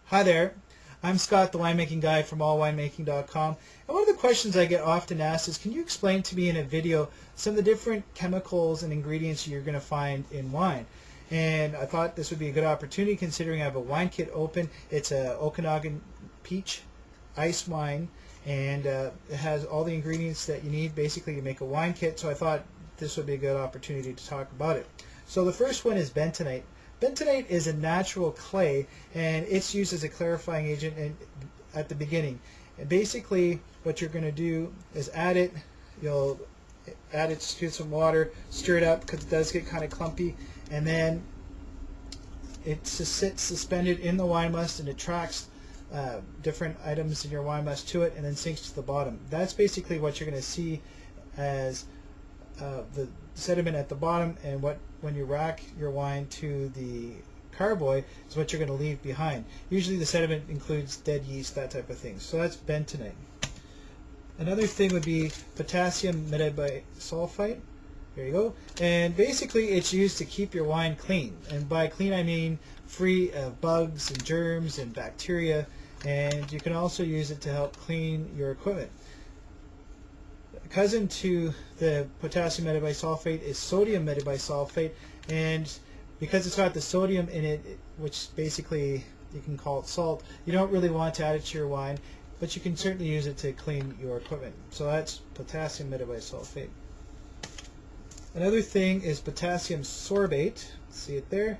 Hi there, I'm Scott, the winemaking guy from allwinemaking.com. And one of the questions I get often asked is, can you explain to me in a video some of the different chemicals and ingredients you're going to find in wine? And I thought this would be a good opportunity considering I have a wine kit open. It's a Okanagan peach ice wine, and it has all the ingredients that you need basically to make a wine kit. So I thought this would be a good opportunity to talk about it. So the first one is bentonite. Bentonite is a natural clay, and it's used as a clarifying agent at the beginning. And basically what you're going to do is add it, you'll add it to some water, stir it up because it does get kind of clumpy, and then it sits suspended in the wine must and attracts different items in your wine must to it and then sinks to the bottom. That's basically what you're going to see as the sediment at the bottom, and when you rack your wine to the carboy is what you're going to leave behind. Usually the sediment includes dead yeast, that type of thing. So that's bentonite. Another thing would be potassium metabisulfite. There you go. And basically it's used to keep your wine clean. And by clean I mean free of bugs and germs and bacteria. And you can also use it to help clean your equipment. Cousin to the potassium metabisulfate is sodium metabisulfate, and because it's got the sodium in it, which basically you can call it salt, you don't really want to add it to your wine, but you can certainly use it to clean your equipment. So that's potassium metabisulfate. Another thing is potassium sorbate. See it there?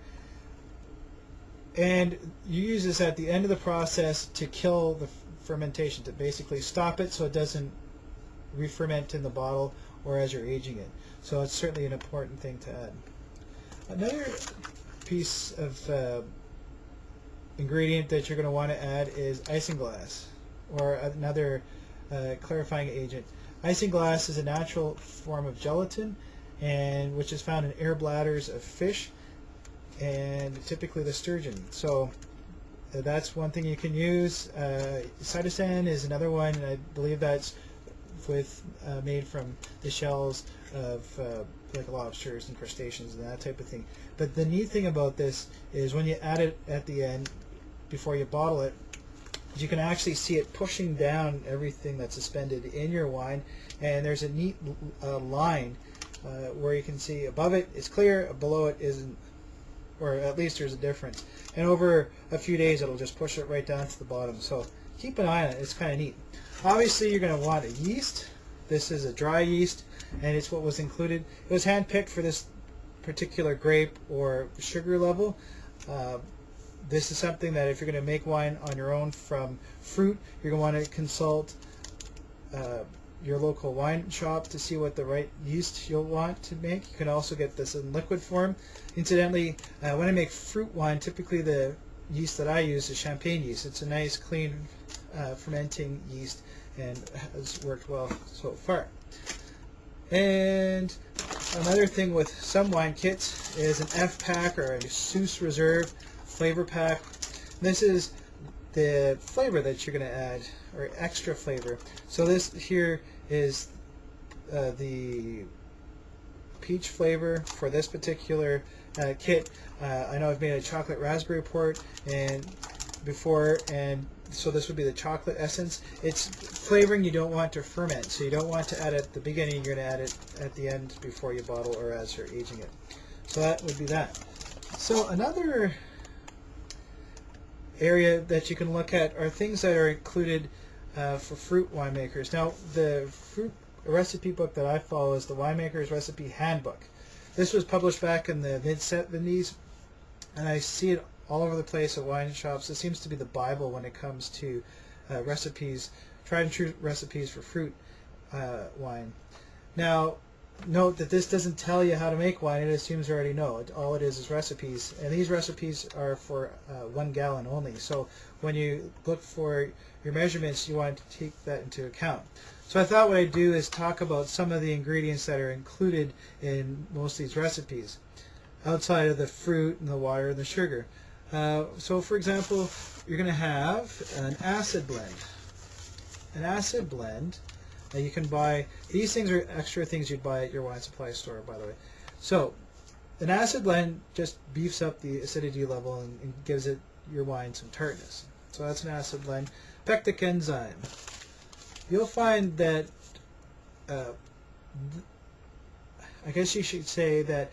And you use this at the end of the process to kill the fermentation, to basically stop it so it doesn't re-ferment in the bottle or as you're aging it. So it's certainly an important thing to add. Another piece of ingredient that you're going to want to add is isinglass, or another clarifying agent. Isinglass is a natural form of gelatin, and which is found in air bladders of fish and typically the sturgeon. So that's one thing you can use. Cytosan is another one, and I believe that's made from the shells of like lobsters and crustaceans and that type of thing. But the neat thing about this is when you add it at the end before you bottle it, you can actually see it pushing down everything that's suspended in your wine, and there's a neat line where you can see above it is clear, below it isn't, or at least there's a difference. And over a few days it'll just push it right down to the bottom. So keep an eye on it. It's kind of neat. Obviously you're going to want a yeast. This is a dry yeast, and it's what was included. It was handpicked for this particular grape or sugar level. This is something that if you're going to make wine on your own from fruit, you're going to want to consult your local wine shop to see what the right yeast you'll want to make. You can also get this in liquid form. Incidentally, when I make fruit wine, typically the yeast that I use is champagne yeast. It's a nice, clean, fermenting yeast and has worked well so far. And another thing with some wine kits is an F-Pack or a Seuss Reserve flavor pack. This is the flavor that you're going to add, or extra flavor. So this here is the peach flavor for this particular kit. I know I've made a chocolate raspberry port before, and so this would be the chocolate essence. It's flavoring you don't want to ferment, so you don't want to add it at the beginning. You're going to add it at the end before you bottle or as you're aging it. So that would be that. So another area that you can look at are things that are included for fruit winemakers. Now, the fruit recipe book that I follow is the Winemaker's Recipe Handbook. This was published back in the mid-70s, and I see it all over the place at wine shops. It seems to be the Bible when it comes to recipes, tried and true recipes for fruit wine. Now, note that this doesn't tell you how to make wine. It assumes you already know. All it is recipes, and these recipes are for 1 gallon only. So when you look for your measurements, you want to take that into account. So I thought what I'd do is talk about some of the ingredients that are included in most of these recipes, outside of the fruit and the water and the sugar. So for example, you're going to have an acid blend. An acid blend, you can buy, these things are extra things you'd buy at your wine supply store, by the way. So an acid blend just beefs up the acidity level and gives it your wine some tartness. So that's an acid blend. Pectic enzyme. You'll find that, I guess you should say that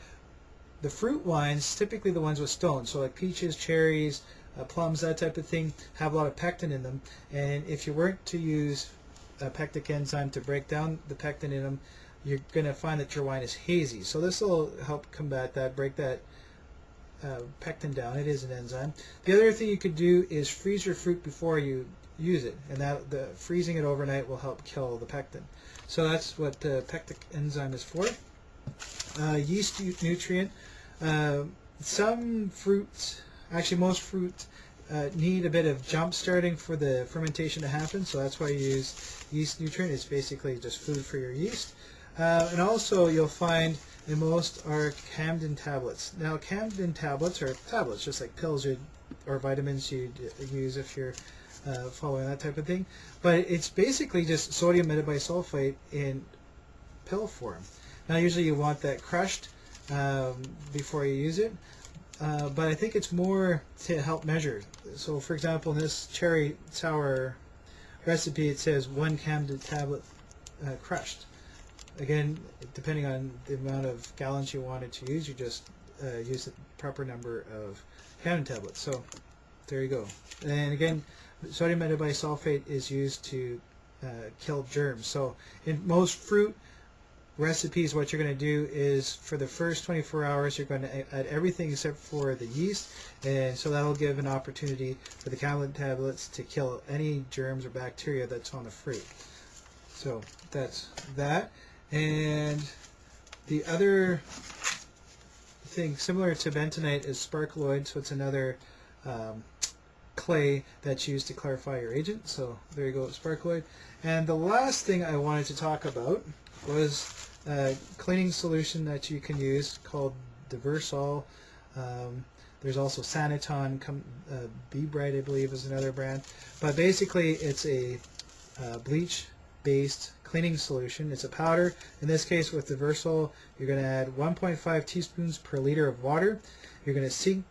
the fruit wines, typically the ones with stones, so like peaches, cherries, plums, that type of thing, have a lot of pectin in them. And if you weren't to use a pectic enzyme to break down the pectin in them, you're going to find that your wine is hazy. So this will help combat that, break that pectin down. It is an enzyme. The other thing you could do is freeze your fruit before you use it, and that the freezing it overnight will help kill the pectin. So that's what the pectic enzyme is for. Yeast nutrient. Some fruits, actually most fruit, need a bit of jump starting for the fermentation to happen, so that's why you use yeast nutrient. It's basically just food for your yeast. And also you'll find in most are Camden tablets. Now Camden tablets are tablets, just like pills or vitamins you'd use if you're following that type of thing. But it's basically just sodium metabisulfite in pill form. Now usually you want that crushed before you use it. But I think it's more to help measure. So for example, in this cherry sour recipe, it says 1 Camden tablet crushed. Again, depending on the amount of gallons you wanted to use, you just use the proper number of Camden tablets. So there you go. And again, sodium metabisulfite is used to kill germs. So in most fruit recipes, what you're going to do is for the first 24 hours, you're going to add everything except for the yeast, and so that'll give an opportunity for the Camden tablets to kill any germs or bacteria that's on the fruit. So that's that. And the other thing similar to bentonite is sparkaloid, so it's another clay that's used to clarify your agent. So there you go, sparkaloid. And the last thing I wanted to talk about was a cleaning solution that you can use called Diversol. There's also Saniton, Be Bright, I believe, is another brand. But basically, it's a bleach-based cleaning solution. It's a powder. In this case, with Diversol, you're going to add 1.5 teaspoons per liter of water. You're going to sink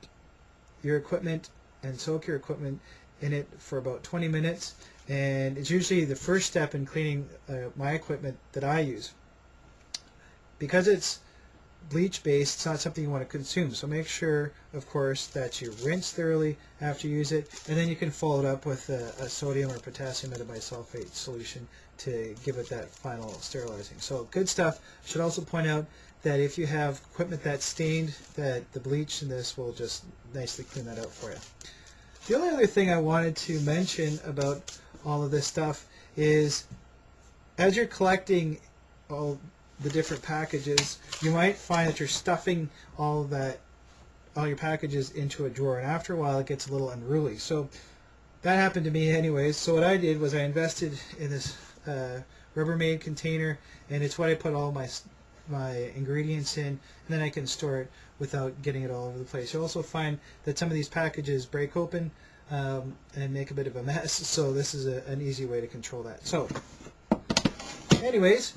your equipment and soak your equipment in it for about 20 minutes. And it's usually the first step in cleaning my equipment that I use. Because it's bleach-based, it's not something you want to consume. So make sure, of course, that you rinse thoroughly after you use it, and then you can follow it up with a sodium or potassium metabisulfate solution to give it that final sterilizing. So good stuff. I should also point out that if you have equipment that's stained, that the bleach in this will just nicely clean that out for you. The only other thing I wanted to mention about all of this stuff is, as you're collecting all the different packages, you might find that you're stuffing all your packages into a drawer, and after a while it gets a little unruly. So that happened to me anyways. So what I did was I invested in this Rubbermaid container, and it's what I put all my ingredients in, and then I can store it without getting it all over the place. You'll also find that some of these packages break open and make a bit of a mess, so this is an easy way to control that. So anyways,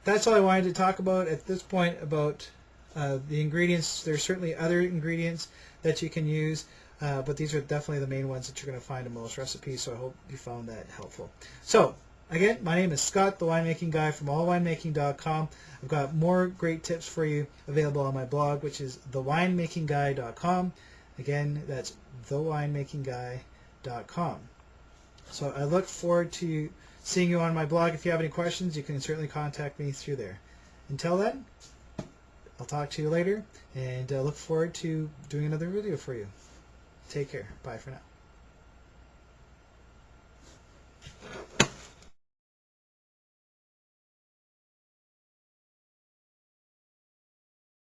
that's all I wanted to talk about at this point about the ingredients. There's certainly other ingredients that you can use, but these are definitely the main ones that you're going to find in most recipes, so I hope you found that helpful. So again, my name is Scott, the winemaking guy from allwinemaking.com. I've got more great tips for you available on my blog, which is thewinemaking.com. Again, that's thewinemaking.com. So I look forward to seeing you on my blog. If you have any questions, you can certainly contact me through there. Until then, I'll talk to you later, and look forward to doing another video for you. Take care. Bye for now.